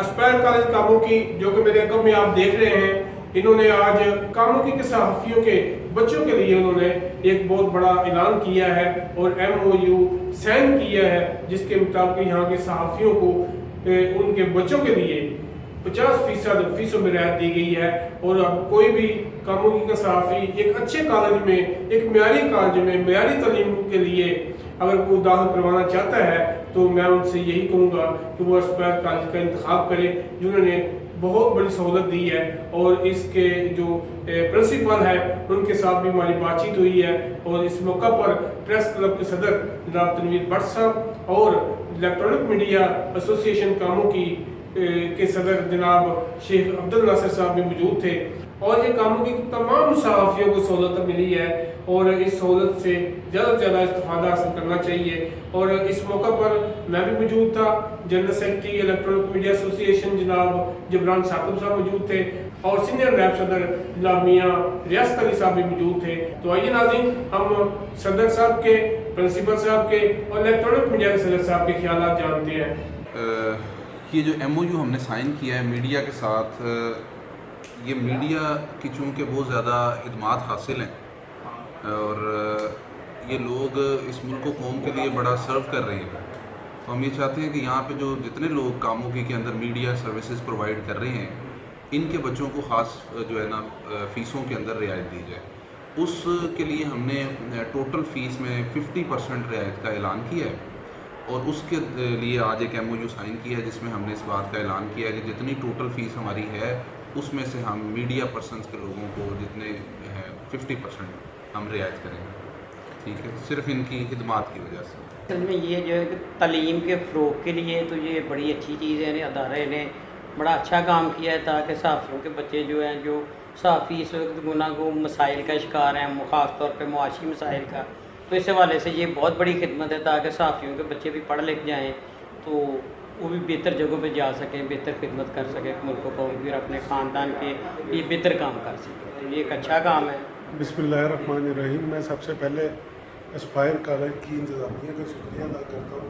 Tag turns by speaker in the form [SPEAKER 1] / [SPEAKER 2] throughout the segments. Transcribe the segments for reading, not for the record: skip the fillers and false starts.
[SPEAKER 1] Aspire college कामोकी, जो कि मेरे अकब में आप देख रहे हैं, इन्होंने आज कामोकी के सहाफ़ियों के बच्चों के लिए उन्होंने एक बहुत बड़ा ऐलान किया है और MOU साइन किया है, जिसके मुताबिक यहाँ के सहाफ़ियों को उनके बच्चों के लिए 50% फीसों में रियायत दी गई है। और अब कोई भी कामोकी का सहाफ़ी एक अच्छे कॉलेज में, एक म्यारी कॉलेज में म्यारी तालीम के लिए अगर वो दाखिल करवाना चाहता है तो मैं उनसे यही कहूँगा कि वो एस्पायर कॉलेज का इंतखाब करें, जिन्होंने बहुत बड़ी सहूलत दी है। और इसके जो प्रिंसिपल है उनके साथ भी हमारी बातचीत हुई है और इस मौका पर प्रेस क्लब के सदर जनाब तनवीर भट्ट साहब और इलेक्ट्रॉनिक मीडिया एसोसिएशन कामोकी के सदर जनाब शेख अब्दुल नासिर साहब भी मौजूद थे। और ये कामोकी की तमाम सहाफ़ियों को सहूलत मिली है और इस सहूलत से ज़्यादा से ज़्यादा इस्तेफ़ादा हासिल करना चाहिए। और इस मौका पर मैं भी मौजूद था, general secretary electronic media association जनाब जबरान साकिब साहब मौजूद थे और सीनियर नायब सदर जनाब मियाँ रियासत अली साहब भी मौजूद थे। तो आइए नाज़रीन, हम सदर साहब के, प्रिंसिपल साहब के और इलेक्ट्रॉनिक मीडिया के सदर साहब के ख्यालात जानते हैं।
[SPEAKER 2] ये जो MOU हमने साइन किया है मीडिया के साथ, ये मीडिया की चूँकि बहुत ज़्यादा खिदमात हासिल हैं और ये लोग इस मुल्क को कौम के लिए बड़ा सर्व कर रहे हैं, तो हम ये चाहते हैं कि यहाँ पे जो जितने लोग कामोकी के अंदर मीडिया सर्विसेज प्रोवाइड कर रहे हैं, इनके बच्चों को ख़ास जो है ना फ़ीसों के अंदर रियायत दी जाए। उसके लिए हमने टोटल फ़ीस में 50% रियायत का ऐलान किया है और उसके लिए आज एक MOU साइन किया है, जिसमें हमने इस बात का ऐलान किया है कि जितनी टोटल फ़ीस हमारी है उसमें से हम मीडिया पर्सनस के लोगों को जितने हैं 50% हम रियायत करेंगे। ठीक है, सिर्फ इनकी खिदमात की वजह से।
[SPEAKER 3] असल में ये जो है कि तालीम के फ़रोग़ के लिए तो ये बड़ी अच्छी चीज़ है, अदारे ने बड़ा अच्छा काम किया है ताकि सहाफ़ियों के बच्चे जो हैं, जो सहाफ़ी इस वक्त गुनाह मसाइल का शिकार हैं, ख़ास तौर पर मुआशी मसाइल का, तो इस हवाले से ये बहुत बड़ी खिदमत है ताकि सहाफ़ियों के बच्चे भी पढ़ लिख जाएँ तो वो भी बेहतर जगहों पे जा सकें, बेहतर खिदमत कर सकें मुल्क को और अपने ख़ानदान के लिए बेहतर काम कर सकें। तो ये एक अच्छा काम है।
[SPEAKER 4] बिस्मिल्लाहिर्रहमानिर्रहीम। मैं सबसे पहले एस्पायर कॉलेज की इंतज़ामिया का शुक्रिया अदा करता हूँ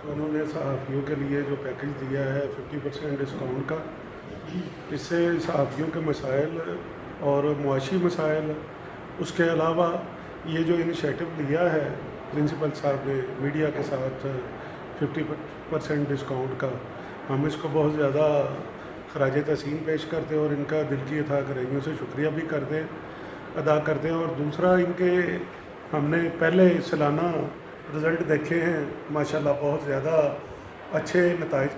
[SPEAKER 4] तो उन्होंने सहाफ़ियों के लिए जो पैकेज दिया है 50% डिस्काउंट का, इससे सहाफ़ियों के मसाइल और मुआशी मसाइल, उसके अलावा ये जो इनिशिएटिव लिया है प्रिंसिपल साहब ने मीडिया के साथ 50% डिस्काउंट का, हम इसको बहुत ज़्यादा खराज तहसीन पेश करते हैं और इनका दिल की अता गहराइयों से शुक्रिया भी अदा करते हैं। और दूसरा, इनके हमने पहले सालाना रिज़ल्ट देखे हैं, माशाल्लाह बहुत ज़्यादा अच्छे नताइज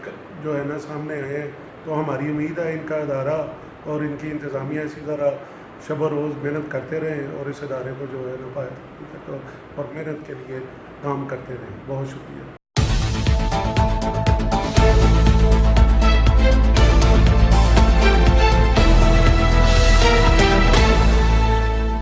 [SPEAKER 4] जो है ना सामने आए हैं, तो हमारी उम्मीद है इनका अदारा और इनकी इंतज़ामिया इसी तरह शब रोज़ मेहनत करते रहें और इस अदारे को जो है ना और मेहनत के लिए काम करते रहें। बहुत शुक्रिया।